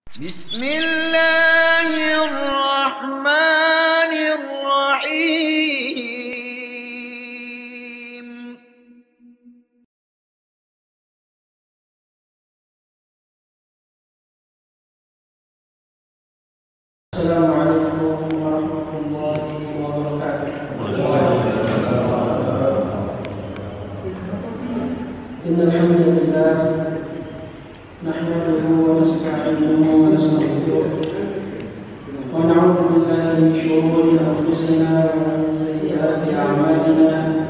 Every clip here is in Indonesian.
Bismillahirrahmanirrahim. Assalamualaikum warahmatullahi wabarakatuh. Innal hamdalillah nahmaduhu wa nasta'inuhu wa nastaghfiruh wa na'udzu billahi min shururi anfusina wa min sayyiati a'malina.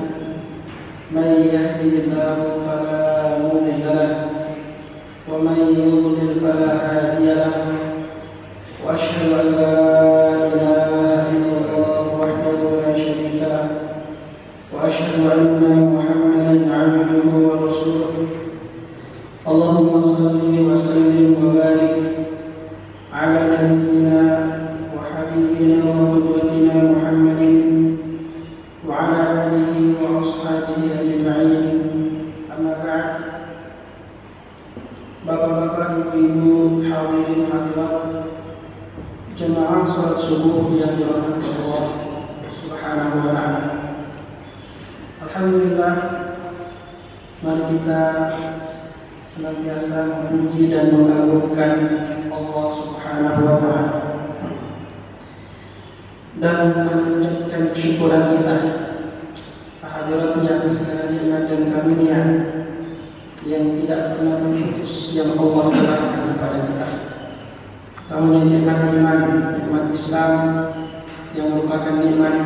Man yahdihillahu fala mudilla lahu wa man yudlil fala hadiya lahu. وأشهد أن لا إله إلا الله وحده لا شريك له وأشهد أن محمدا عبده ورسوله. اللهم صل وسلم وبارك على نبينا وحبيبنا وقدوتنا محمد وعلى آله وأصحابه أجمعين. أما بعد. Bapak-bapak, ibu-ibu, hadirin hadirat jemaah salat subuh yang dirahmati Allah Subhanahu wa taala. Alhamdulillah, mari kita senantiasa memuji dan mengagungkan Allah Subhanahu wa taala dan mengucapkan syukuran kita kehadiratnya atas segala nikmat dan karunia yang tidak pernah terputus yang Allah berikan kepada kita. Tamunya nikmat iman, nikmat Islam yang merupakan nikmat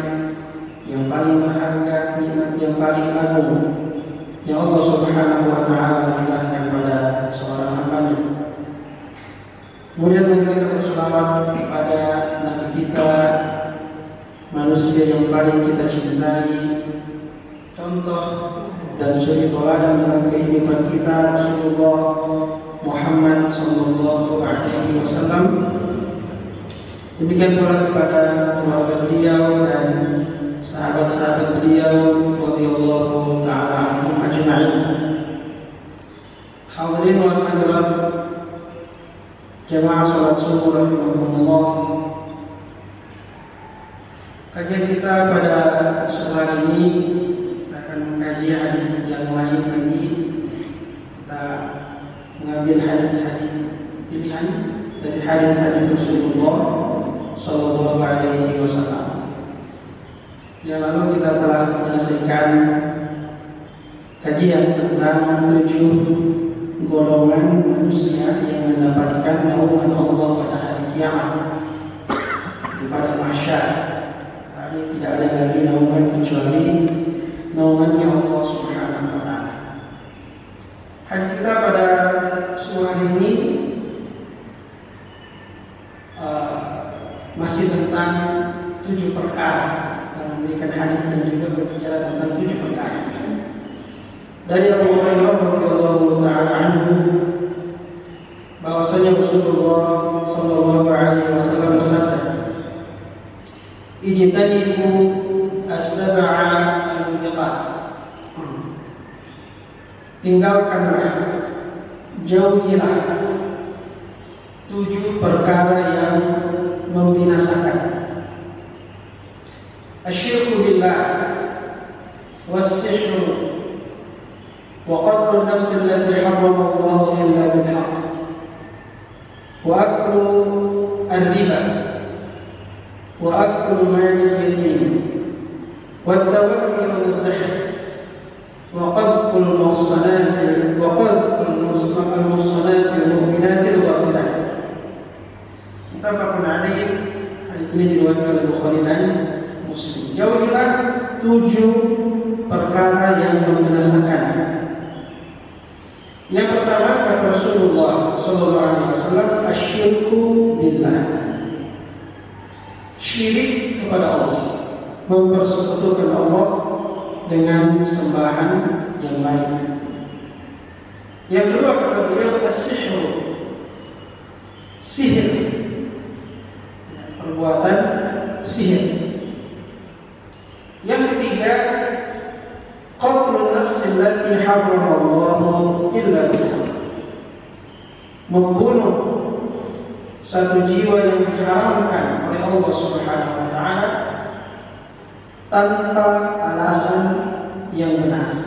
yang paling berharga, nikmat yang paling agung yang Allah Subhanahu wa taala berikan kepada seorang hamba-Nya. Kemudian kita berselawat kepada Nabi kita, manusia yang paling kita cintai, contoh dan suri teladan dalam kehidupan kita, Rasulullah Muhammad sallallahu alaihi wasallam. Demikian pula kepada keluarga beliau dan sahabat-sahabat beliau radhiyallahu taala anhum ajma'in. Hadirin wa hadirat jemaah salat subuh rahimakumullah. Kajian kita pada sore hari ini akan mengkaji hadis yang lain lagi. Kita mengambil hadis-hadis pilihan dari hadis-hadis Rasulullah sallallahu alaihi wasallam. Yang lalu kita telah menyelesaikan kajian tentang 7 golongan manusia yang mendapatkan naungan Allah pada hari kiamat, pada mahsyar. Hari tidak ada lagi naungan kecuali naungannya Allah Subhanahu wa taala. Hadis kita pada sore hari ini masih tentang 7 perkara, yang memberikan hadis dan juga berbicara tentang 7 perkara. Dari Abu Hurairah radhiyallahu taala anhu bahwasanya Rasulullah sallallahu alaihi wasallam bersabda, "Ijtanibu as-sab'a al-mubiqat." Tinggalkanlah, jauhilah 7 perkara yang membinasakan. Asyirku billah, was-sihru, wa qatlu an-nafs allati harrama Allah illa bil-haqq, wa aklu ar-riba, wa aklu mal al-yatim, wa at-tawalli wal-sihr, wa qadful muhsanati al-mu'minati al-ghafilat. Muttafaqun alaih. Hadis ini diriwayatkan oleh Bukhari dan Muslim. Jauhilah 7 perkara yang membinasakan. Yang pertama kata Rasulullah sallallahu alaihi wasallam, asyirku billah. Syirik kepada Allah, mempersekutukan Allah dengan sembahan yang lain. Yang kedua kata beliau, as-sihru, sihir, perbuatan sihir. Yang ketiga, qatlun nafsi allati harrama Allah illa bilhaq, membunuh satu jiwa yang diharamkan oleh Allah Subhanahu wa taala tanpa alasan yang benar.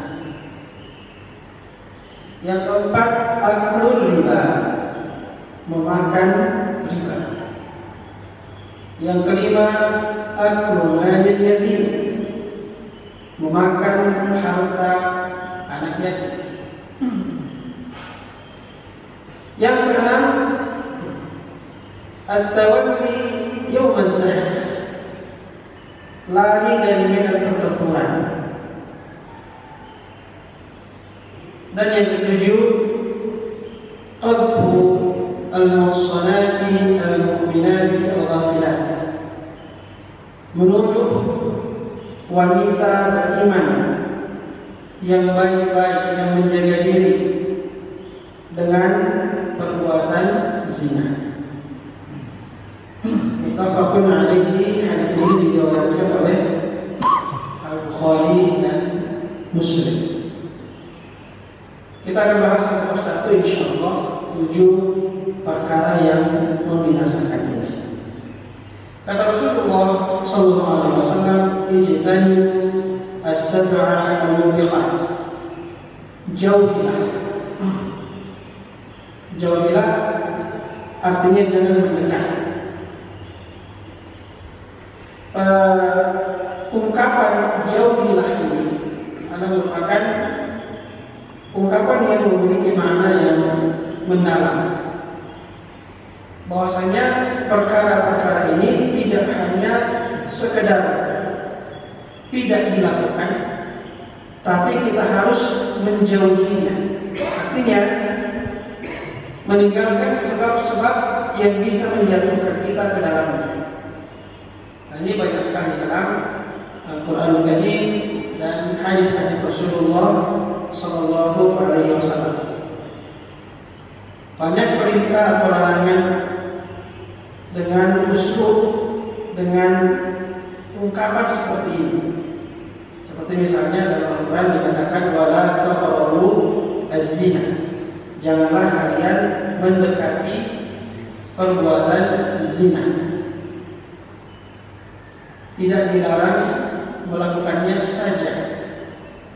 Yang keempat, aklul riba, memakan riba. Yang kelima, aklul malil yatim, memakan harta anak yatim. Yang keenam, at-tawalli yawm az-zahf, lari dari medan pertempuran. Dan yang ketujuh, qadfu al-muhsanati al-mu'minati al-ghafilat, menuduh wanita beriman yang baik-baik, yang menjaga diri dengan perbuatan zina. Muttafaqun alaihi, hadis ini diriwayatkan oleh Al-Bukhari dan Muslim. Kita akan bahas satu persatu insyaallah 7 perkara yang membinasakan ini. Kata Rasulullah sallallahu alaihi wasallam, ijtani as-sab'a al-mubiqat. Jauhilah. Jauhilah artinya jangan mendekat. Ungkapan jauhilah ini adalah merupakan ungkapan yang memiliki makna yang mendalam. Bahwasanya perkara-perkara ini tidak hanya sekedar tidak dilakukan, tapi kita harus menjauhinya. Artinya meninggalkan sebab-sebab yang bisa menjatuhkan kita ke dalamnya. Nah, ini banyak sekali dalam Al-Quran Al-Karim dan hadis-hadis Rasulullah Sallallahu Alaihi Wasallam. Banyak perintah atau larangan dengan uslub, dengan ungkapan seperti ini. Seperti misalnya dalam Al-Quran dikatakan wala taqrabu az-zina. Janganlah kalian mendekati perbuatan zina. Tidak dilarang melakukannya saja,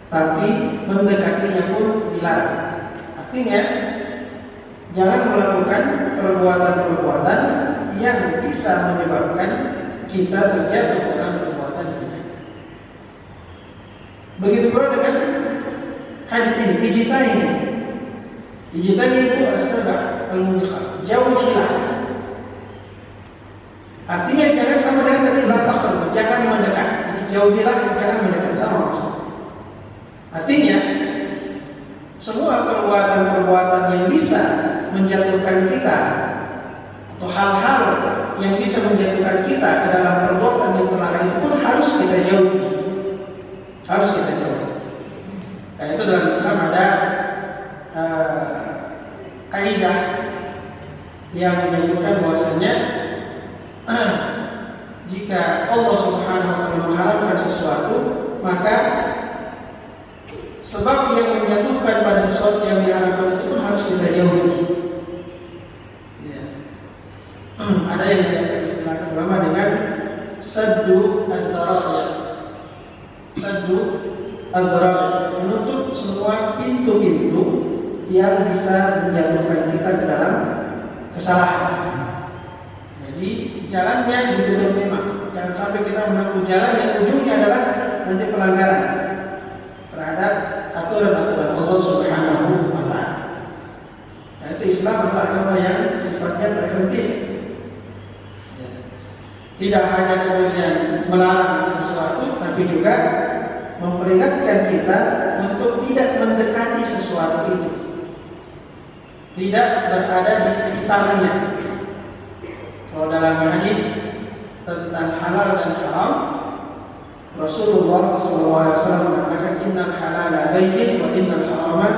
tapi mendekatinya pun dilarang. Artinya jangan melakukan perbuatan-perbuatan yang bisa menyebabkan kita terjatuh dalam perbuatan zina. Begitu pula dengan hadis ini, ijtani itu as-sab'a al-mubiqat, jauhilah. Artinya jangan sama dengan tadi la, jangan mendekat. Jadi jauhilah, jangan mendekat, sama maksudnya. Artinya semua perbuatan-perbuatan yang bisa menjatuhkan kita atau hal-hal yang bisa menjatuhkan kita ke dalam perbuatan yang terlarang itu pun harus kita jauhi. Harus kita jauhi. Nah, itu dalam Islam ada kaidah yang menyebutkan bahwasanya jika Allah Subhanahu wa taala mengharamkan sesuatu, maka sebab yang menjatuhkan pada sesuatu yang diharamkan itu pun harus kita jauhi. Ya. Ada yang biasa disebut ulama dengan saddu ad-dara'i. Saddu ad-dara'i, menutup semua pintu-pintu yang bisa menjatuhkan kita ke dalam kesalahan. Jadi jalannya ditutup memang. Jangan sampai kita menempuh jalan yang ujungnya adalah nanti pelanggaran terhadap aturan-aturan Allah Subhanahu wa taala. Nah, itu Islam adalah agama yang sifatnya preventif. Ya. Tidak hanya kemudian melarang sesuatu, tapi juga memperingatkan kita untuk tidak mendekati sesuatu itu, tidak berada di sekitarnya. Kalau dalam hadis tentang halal dan haram, Rasulullah SAW mengatakan innal halala bayyin wa innal harama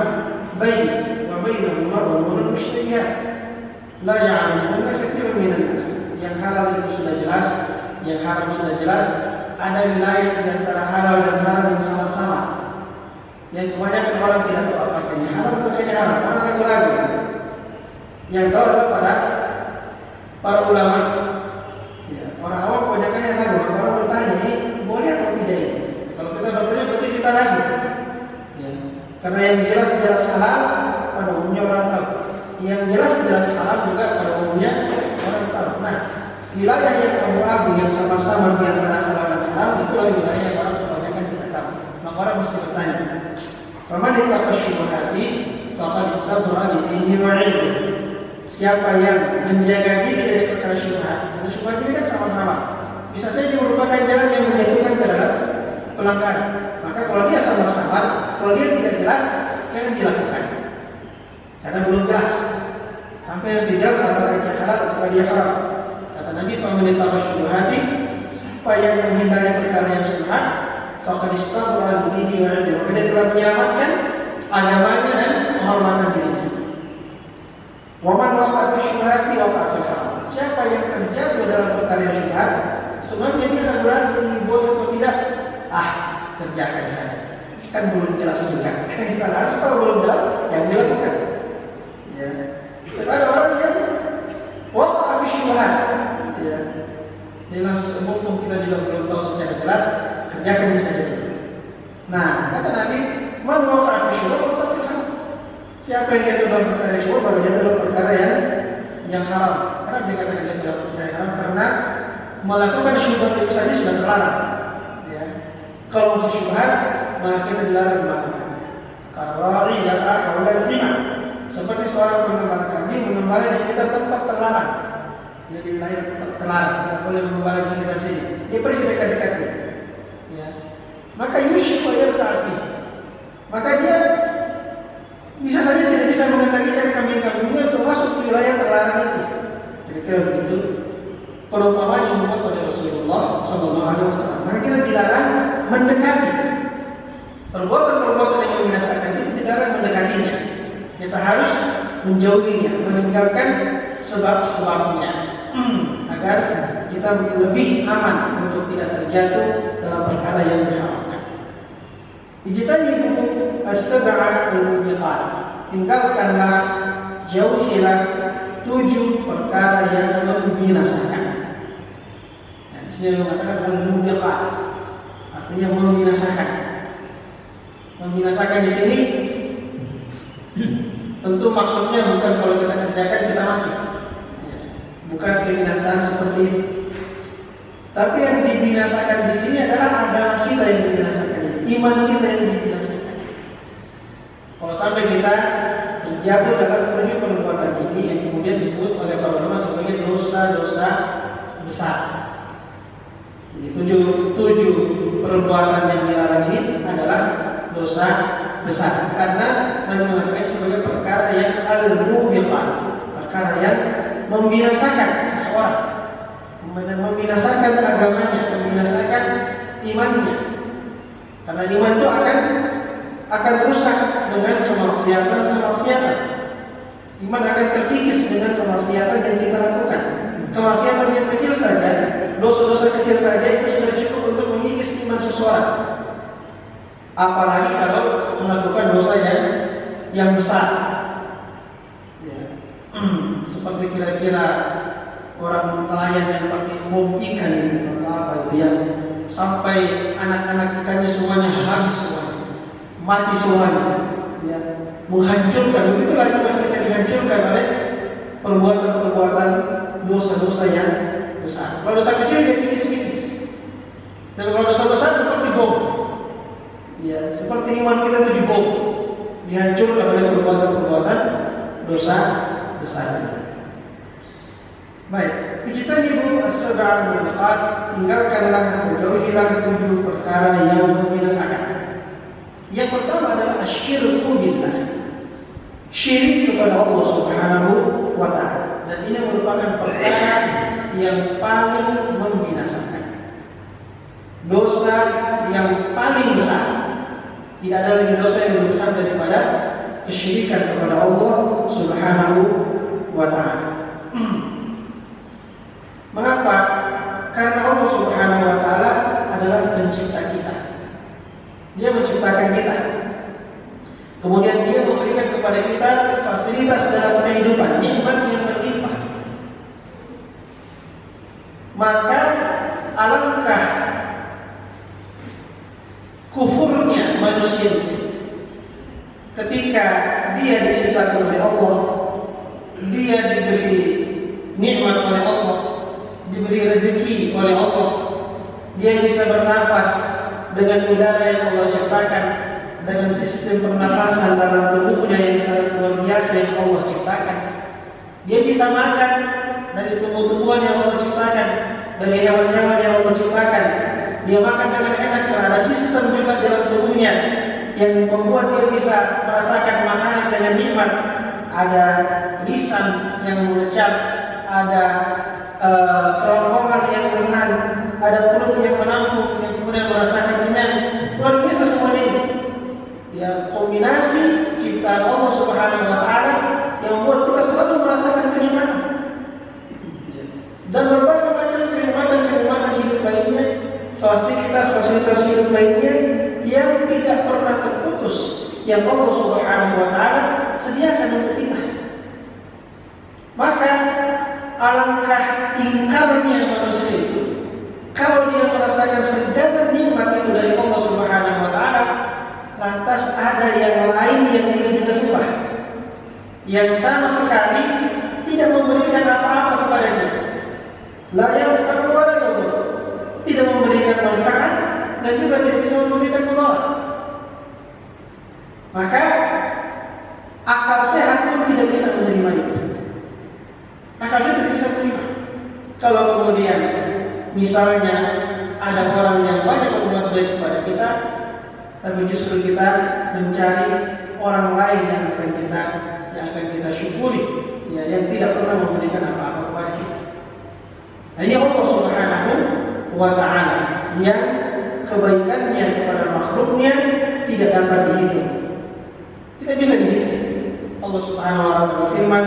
bayyin wa bainahuma umurun mushtabihat la ya'lamuhunna katsirun minan nas. Yang halal itu sudah jelas, yang haram sudah jelas. Ada wilayah di antara halal dan haram yang sama-sama, yang kebanyakan orang tidak tahu apakah ini halal atau ini haram. Orang ragu-ragu. Yang tahu adalah para para ulama. Ya, orang awam kebanyakan yang ragu. Orang bertanya ini boleh atau tidak ini? Kalau kita bertanya berarti kita ragu. Ya. Karena yang jelas halal pada umumnya orang tahu. Yang jelas halal juga pada umumnya orang tahu. Nah, wilayah yang abu-abu yang sama-sama di antara halal dan haram itulah wilayah yang orang kebanyakan tidak tahu. Maka orang mesti bertanya. Faman ittaqa syubhati faqad istabra li dinihi wa 'irdihi. Siapa yang menjaga diri dari perkara syubhat, karena syubhat ini kan sama-sama. Bisa saja merupakan jalan yang menjatuhkan ke dalam pelanggaran. Maka kalau dia sama-sama, kalau dia tidak jelas, jangan dilakukan. Karena belum jelas. Sampai yang jelas antara dia halal atau dia haram. Kata Nabi, faman ittaqa syubhati, siapa yang menghindari perkara yang syubhat, faqad istabra li dinihi wa 'irdihi. Maka dia telah menyelamatkan agamanya dan kehormatan dirinya. Waman waqa'a fi syubhati waqa'a fil haram. Siapa yang terjatuh dalam perkara yang syubhat, sebenarnya dia ragu-ragu ini boleh atau tidak. Kerjakan saja. Kan belum jelas juga. Kan kita harus kalau belum jelas yang dilakukan. Ya. Ada orang yang waqa'a fi syubhat. Ya. Dengan mumpung kita juga belum tahu secara jelas, kerjakan saja. Nah, kata Nabi, man waqa'a fi syubhat waqa'a fil haram. Siapa yang jatuh dalam perkara yang syubhat, baru jatuh dalam perkara yang haram. Karena dia katakan jatuh dalam perkara yang haram karena melakukan syubhat itu saja sudah terlarang. Ya. Kalau masih syubhat, maka kita dilarang melakukan. Karari ja'a haula al-khimah. Seperti seorang pengembala kambing mengembala di sekitar tempat terlarang. Jadi wilayah tempat terlarang, tidak boleh mengembala di sekitar sini. Dia pergi dekat-dekatnya. Ya. Maka yusyik wa yarta'i. Maka dia bisa saja tidak bisa mengendalikan kambing-kambingnya untuk masuk ke wilayah terlarang itu. Kira-kira begitu perumpamaan yang dibuat oleh Rasulullah SAW. Maka kita dilarang mendekati perbuatan-perbuatan yang membinasakan itu, dilarang mendekatinya. Kita harus menjauhinya, meninggalkan sebab-sebabnya, agar kita lebih aman untuk tidak terjatuh dalam perkara yang diharamkan. Ijtanibu as-sab'a al-mubiqat. Tinggalkanlah, jauhilah 7 perkara yang membinasakan. Nah, di sini mengatakan al-mubiqat, artinya membinasakan. Membinasakan di sini tentu maksudnya bukan kalau kita kerjakan kita mati. Bukan kebinasaan seperti itu. Tapi yang dibinasakan di sini adalah agama kita yang dibinasakan, iman kita yang dibinasakan. Kalau sampai kita terjatuh dalam 7 perbuatan ini yang kemudian disebut oleh para ulama sebagai dosa-dosa besar. Jadi 7 perbuatan yang dilarang ini adalah dosa besar karena Nabi mengatakan sebagai perkara yang al-mubiqat, perkara yang membinasakan seseorang, membinasakan agamanya, membinasakan imannya. Karena iman itu akan rusak dengan kemaksiatan. Iman akan terkikis dengan kemaksiatan yang kita lakukan. Kemaksiatan yang kecil saja, dosa-dosa kecil saja itu sudah cukup untuk mengikis iman seseorang. Apalagi kalau melakukan dosa yang besar. Ya. Seperti kira-kira orang nelayan yang pakai bom ikan ini, apa itu ya, sampai anak-anak ikannya semuanya habis semuanya, mati semuanya, ya, menghancurkan. Begitulah iman kita dihancurkan oleh perbuatan-perbuatan dosa-dosa yang besar. Kalau dosa kecil dia kikis-kikis, dan kalau dosa besar seperti bom, ya, seperti iman kita itu dibom, dihancurkan oleh perbuatan-perbuatan dosa besar. Baik, ijtanibu as-sab'a al-mubiqat, tinggalkanlah atau jauhilah 7 perkara yang membinasakan. Yang pertama adalah asyirku billah, syirik kepada Allah Subhanahu wa ta'ala. Dan ini merupakan perkara yang paling membinasakan, dosa yang paling besar. Tidak ada lagi dosa yang lebih besar daripada kesyirikan kepada Allah Subhanahu wa ta'ala. Mengapa? Karena Allah Subhanahu wa ta'ala adalah pencipta kita. Dia menciptakan kita. Kemudian dia memberikan kepada kita fasilitas dalam kehidupan, nikmat yang berlimpah. maka alangkah kufurnya manusia ketika dia diciptakan oleh Allah, dia diberi nikmat oleh Allah, diberi rezeki oleh Allah, dia bisa bernafas dengan udara yang Allah ciptakan, dengan sistem pernafasan dalam tubuhnya yang sangat luar biasa yang Allah ciptakan. Dia bisa makan dari tumbuh-tumbuhan yang Allah ciptakan, dari hewan-hewan yang Allah ciptakan. Dia makan dengan enak karena ada sistem juga dalam tubuhnya yang membuat dia bisa merasakan makanan dengan nikmat. Ada lisan yang mengecap, ada kerongkongan yang menahan, ada perut yang menampung, yang kemudian merasakan kenyang. Luar biasa semua ini. Ya, kombinasi ciptaan Allah Subhanahu wa Ta'ala yang membuat kita selalu merasakan kenikmatan dan berbagai macam kenikmatan hidup lainnya, fasilitas hidup lainnya yang tidak pernah terputus yang Allah Subhanahu wa Ta'ala sediakan untuk kita. Maka alangkah ingkarnya manusia itu kalau dia merasakan segala nikmat itu dari Allah Subhanahu wa Ta'ala, lantas ada yang lain yang dia sembah, yang sama sekali tidak memberikan apa-apa kepadanya. La yanfa'u wa la yadur, tidak memberikan manfaat dan juga tidak bisa memberikan mudarat. Maka akal sehat pun tidak bisa menerima itu. Akal sehat tidak bisa menerima. Kalau kemudian misalnya ada orang yang banyak berbuat baik kepada kita, tapi justru kita mencari orang lain yang akan kita syukuri, ya, yang tidak pernah memberikan apa-apa kepada kita. Nah, ini Allah Subhanahu wa Ta'ala yang kebaikannya kepada makhluknya tidak dapat dihitung, tidak bisa dihitung. Allah Subhanahu wa Ta'ala berfirman,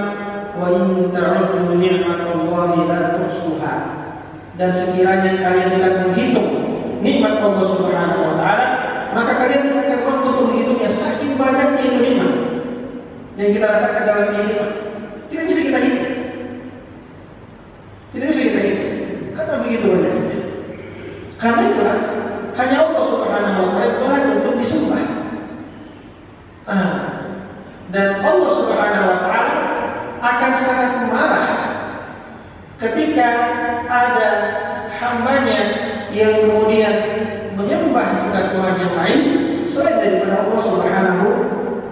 wa in ta'uddu ni'matallahi la tuhsuha. Dan sekiranya kalian tidak menghitung nikmat Allah Subhanahu wa Ta'ala, maka kalian tidak akan mampu untuk menghitungnya. Saking banyaknya itu nikmat yang kita rasakan dalam kehidupan, tidak bisa kita hitung. Tidak bisa kita hitung. Karena begitu banyaknya. Karena itulah hanya Allah Subhanahu wa Ta'ala berhak untuk disembah. Dan Allah Subhanahu wa Ta'ala akan sangat marah ketika ada hambanya yang kemudian menyembah Tuhan yang lain selain daripada Allah Subhanahu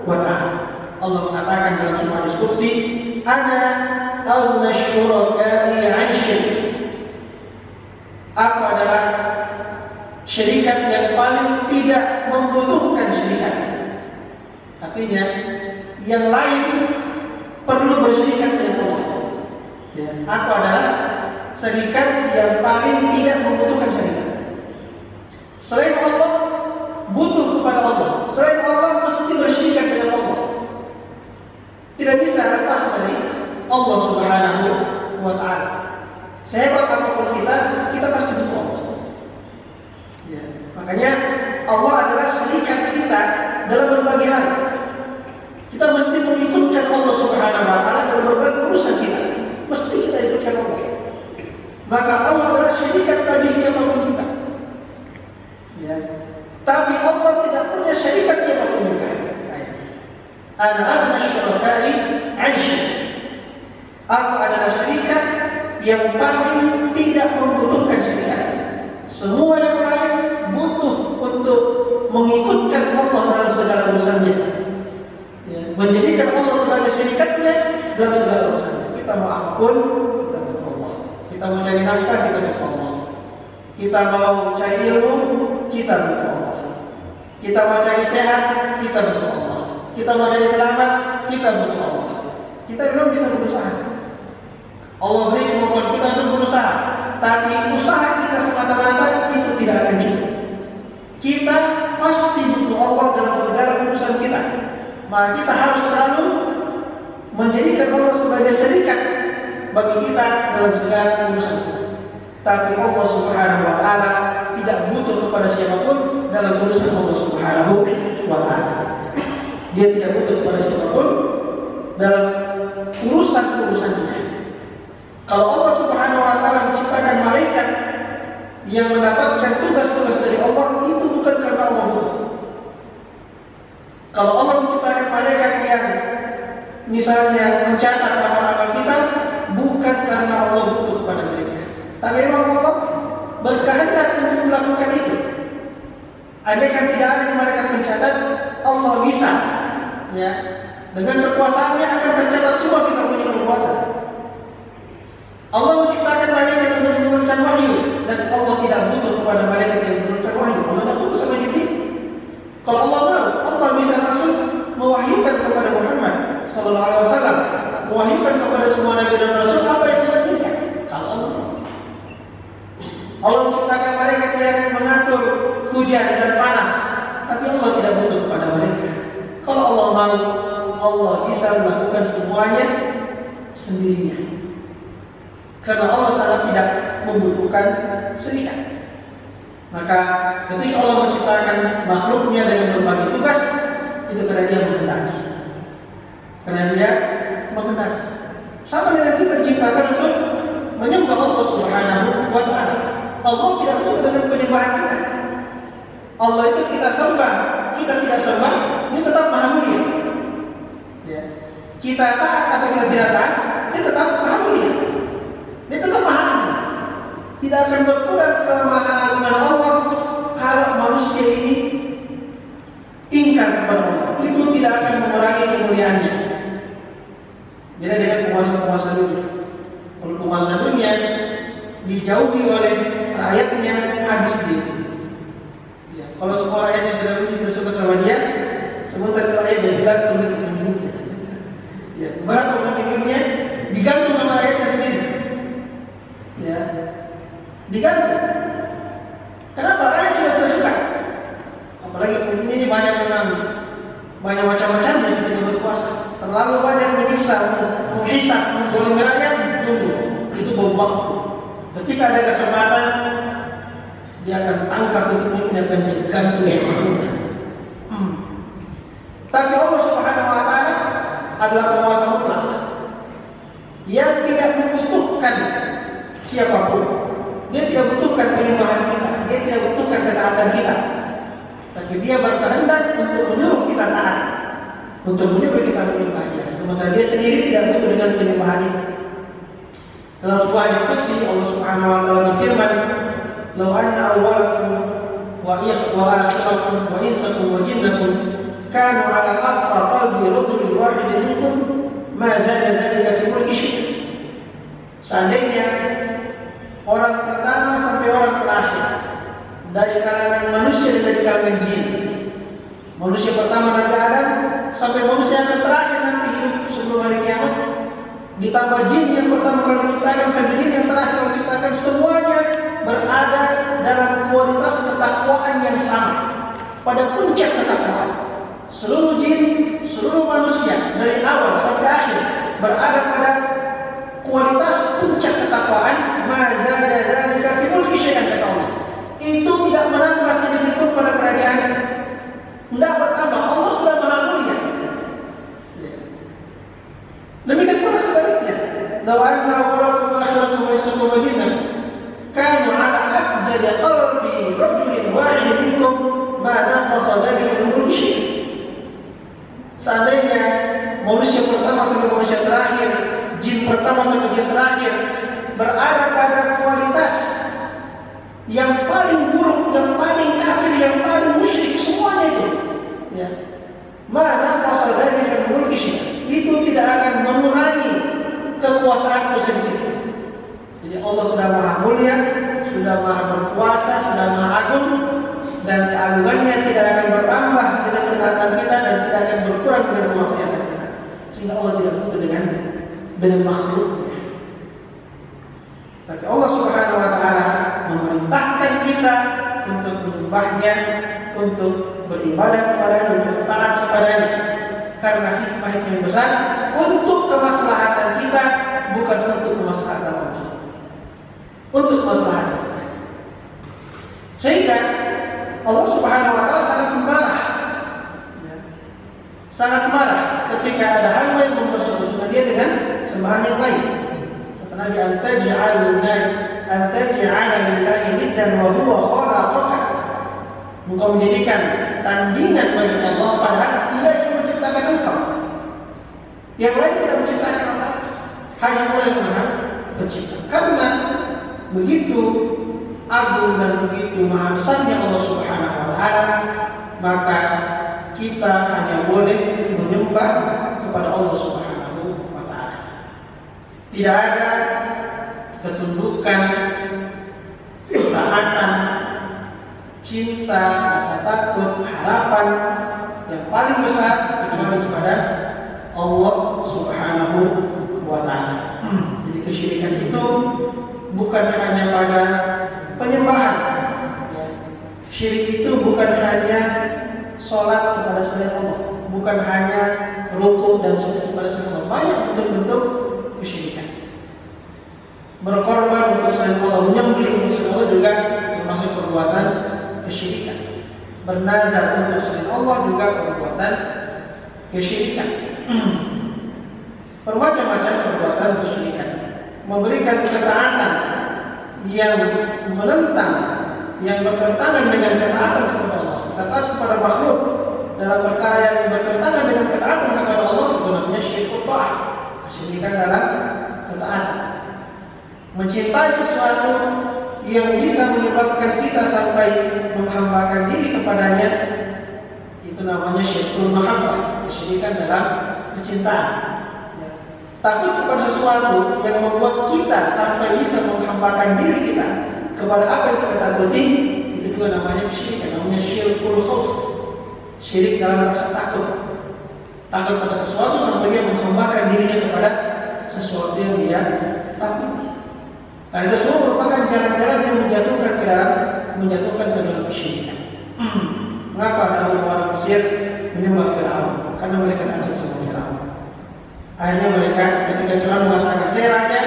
wa Ta'ala. Allah mengatakan dalam surah Al-Qudsi, "Ana aghna syuraka'i 'an syirk." Aku adalah syirikat yang paling tidak membutuhkan syirikat. Artinya, yang lain perlu bersyirikat dengan Allah. Ya, aku adalah syirikat yang paling tidak membutuhkan syirikat. Selain Allah butuh kepada Allah. Selain Allah mesti bersyirikat dengan Allah. Tidak bisa lepas dari Allah Subhanahu wa Ta'ala. Sehebat apapun kita pasti butuh Allah. Ya. Makanya Allah adalah syirikat kita dalam berbagai hal. Kita mesti mengikutkan Allah Subhanahu wa Ta'ala dalam berbagai urusan kita. Mesti kita ikutkan Allah. Maka Allah adalah syirikat bagi siapapun kita. Ya. Tapi Allah tidak punya syarikat siapapun juga. Ana aghna syuraka'i 'an syirk. Aku adalah syarikat yang paling tidak membutuhkan syarikat. Semua yang lain butuh untuk mengikutkan Allah dalam segala urusannya. Ya. Menjadikan Allah sebagai syarikatnya dalam segala urusannya. Kita mau apapun, kita butuh Allah. Kita mau cari nafkah, kita butuh Allah. Kita mau cari ilmu, kita butuh Allah. Kita mau cari sehat, kita butuh Allah. Kita mau cari selamat, kita butuh Allah. Kita belum bisa berusaha. Allah beri kemampuan kita untuk berusaha, tapi usaha kita semata-mata itu tidak akan cukup. Kita pasti butuh Allah dalam segala urusan kita. Maka kita harus selalu menjadikan Allah sebagai syarikat bagi kita dalam segala urusan kita. Tapi Allah Subhanahu wa Ta'ala tidak butuh kepada siapapun dalam urusan Allah Subhanahu wa Ta'ala. Dia tidak butuh kepada siapapun dalam urusan-urusannya. Kalau Allah Subhanahu wa Ta'ala menciptakan malaikat yang mendapatkan tugas-tugas dari Allah itu bukan karena Allah butuh. Kalau Allah menciptakan malaikat yang misalnya mencatat amal-amal kita, bukan karena Allah butuh kepada mereka, tapi memang Allah berkehendak untuk melakukan itu. Andaikan tidak ada malaikat mencatat, Allah bisa, ya, dengan kekuasaannya akan tercatat semua kita punya perbuatan. Allah menciptakan malaikat untuk menurunkan wahyu, dan Allah tidak butuh kepada malaikat yang menurunkan wahyu. Allah tidak butuh sama Jibril. Kalau Allah mau, Allah bisa langsung mewahyukan kepada Muhammad Sallallahu Alaihi Wasallam, mewahyukan kepada semua nabi dan rasul apa yang dia inginkan. Kalau Allah menciptakan malaikat yang mengatur hujan dan panas, tapi Allah tidak butuh kepada mereka. Kalau Allah mau, Allah bisa melakukan semuanya sendirinya. Karena Allah sangat tidak membutuhkan serikat. Maka ketika Allah menciptakan makhluknya dengan berbagai tugas, itu karena dia menghendaki. Karena dia menghendaki. Sama dengan kita diciptakan untuk menyembah Allah Subhanahu wa Ta'ala. Allah tidak butuh dengan penyembahan kita. Allah itu kita sembah, kita tidak sembah, dia tetap maha mulia. Ya. Kita taat atau kita tidak taat, dia tetap maha mulia. Dia tetap maha agung. Tidak akan berkurang kemahaangan Allah kalau manusia ini ingkar kepada Allah. Itu tidak akan mengurangi kemuliaannya. Jadi dengan penguasa-penguasa dunia. Kalau penguasa dunia dijauhi oleh rakyatnya, habis dia. Ya, kalau semua rakyatnya sudah benci dan suka sama dia, sementara rakyat dia digantung di pemiliknya. Ya, berapa pemiliknya digantung sama rakyatnya sendiri. Ya, digantung. Kenapa? Rakyat sudah tidak suka. Apalagi ini banyak memang banyak macam-macamnya ketika berkuasa. Terlalu banyak menyiksa, menghisap, menzalimi rakyat, tunggu. Itu bom waktu. Ketika ada kesempatan, dia akan tangkap pemimpinnya dan digantung. Tapi Allah Subhanahu wa Ta'ala adalah penguasa mutlak yang tidak membutuhkan siapapun. Dia tidak butuhkan penyembahan kita, dia tidak butuhkan ketaatan kita. Tapi dia berkehendak untuk menyuruh kita taat, untuk menyuruh kita menyembahnya. Sementara dia sendiri tidak butuh dengan penyembahan itu. Dalam sebuah ayat qudsi Allah Subhanahu wa Ta'ala berfirman, "Law anna awwalakum wa akhirakum wa insakum wa jinnakum kanu 'ala atqa qalbi rajulin wahidin minkum ma zada dhalika fi mulki syai'." Seandainya orang pertama sampai orang terakhir dari kalangan manusia dan dari kalangan jin, manusia pertama Nabi Adam sampai manusia yang terakhir nanti hidup sebelum hari kiamat, ditambah jin yang pertama kali diciptakan sampai jin yang terakhir kali diciptakan, semuanya berada dalam kualitas ketakwaan yang sama, pada puncak ketakwaan. Seluruh jin, seluruh manusia dari awal sampai akhir berada pada kualitas puncak ketakwaan. Mazada dzalika fi mulki syai'an, kata Allah. Itu tidak menambah sedikit pun pada kerajaan. Tidak bertambah. Allah sudah maha mulia. Demikian pula sebaliknya. Law anna awwalakum wa akhirakum wa insakum wa jinnakum kanu 'ala afdali qalbi rajulin wahidin minkum ma naqasa dzalika min mulki syai'. Seandainya manusia pertama sampai manusia terakhir, jin pertama sampai jin terakhir berada pada kualitas yang paling buruk, yang paling kafir, yang paling musyrik, semuanya itu, ya, mana pasal dari mulki syai', itu tidak akan mengurangi kekuasaanku sedikit. Jadi Allah sudah maha mulia, sudah maha berkuasa, sudah maha agung, dan keagungannya tidak akan bertambah dengan ketaatan kita dan tidak akan berkurang dengan kemaksiatan kita. Sehingga Allah tidak butuh dengan makhluknya. Tapi Allah Subhanahu wa Ta'ala memerintahkan kita untuk menyembahnya, untuk beribadah kepadanya, untuk taat kepadanya, karena hikmah yang besar untuk kemaslahatan kita, bukan untuk kemaslahatan Allah, untuk kemaslahatan kita. Sehingga Allah Subhanahu wa Ta'ala sangat marah ketika ada hamba yang mempersekutukan dia dengan sembahan yang lain. Kata Nabi, antaj'ala lillahi niddan niddan wa huwa khalaqaka. Engkau menjadikan tandingan bagi Allah padahal Dia yang menciptakan engkau. Yang lain tidak menciptakan apa? Hanya Allah yang Maha Pencipta. Karena begitu agung dan begitu maha besarnya Allah Subhanahu wa taala, maka kita hanya boleh menyembah kepada Allah Subhanahu wa taala. Tidak ada ketundukan, ketaatan, cinta, rasa takut, harapan yang paling besar kecuali kepada Allah Subhanahu wa taala. Jadi kesyirikan itu bukan hanya pada penyembahan. Syirik itu bukan hanya sholat kepada selain Allah, bukan hanya rukuk dan sujud kepada selain Allah. Banyak bentuk-bentuk kesyirikan. Berkorban untuk selain Allah, menyembelih untuk selain Allah juga termasuk perbuatan kesyirikan. Bernazar untuk selain Allah juga perbuatan kesyirikan. Bermacam-macam perbuatan kesyirikan. Memberikan ketaatan yang menentang, yang bertentangan dengan ketaatan kepada Allah, ketaatan kepada makhluk dalam perkara yang bertentangan dengan ketaatan kepada Allah, itu namanya syirkul ta'ah, kesyirikan dalam ketaatan. Mencintai sesuatu yang bisa menyebabkan kita sampai menghambakan diri kepadanya, itu namanya syirkul mahabbah, kesyirikan dalam kecintaan. Takut kepada sesuatu yang membuat kita sampai bisa menghambakan diri kita kepada apa yang kita takuti, itu juga namanya kesyirikan, namanya syirkul khauf, syirik dalam rasa takut. Takut pada sesuatu sampai dia menghambakan dirinya kepada sesuatu yang dia takuti. Karena itu semua merupakan jalan-jalan yang menjatuhkan ke dalam kesyirikan. Mengapa dalam orang Mesir menyembah Firaun? Karena mereka takut sama Firaun. Akhirnya mereka ketika Firaun mengatakan saya raja,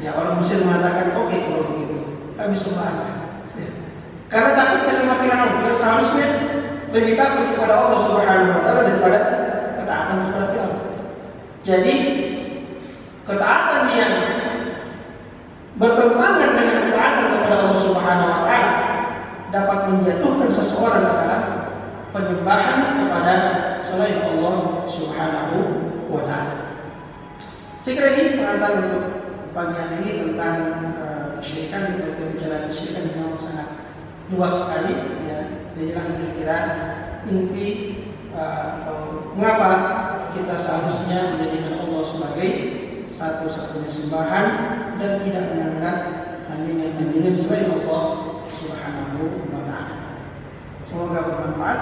ya orang Mesir mengatakan oke, kalau begitu kami sembah Anda. Karena takutnya sama Firaun, yang seharusnya lebih takut kepada Allah Subhanahu wa taala daripada ketaatan kepada Firaun. Jadi ketaatan yang bertentangan dengan ketaatan kepada Allah Subhanahu wa taala dapat menjatuhkan seseorang ke dalam penyembahan kepada selain Allah Subhanahu wa taala. Saya kira ini pengantar untuk pagi hari ini tentang kesyirikan. Kita bicara kesyirikan memang sangat luas sekali, ya. Inilah kira-kira inti mengapa kita seharusnya menjadikan Allah sebagai satu-satunya sembahan dan tidak menganggap tandingan-tandingan selain Allah Subhanahu wa taala. Semoga bermanfaat.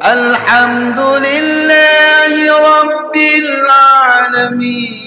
Alhamdulillahi Rabbil Alamin.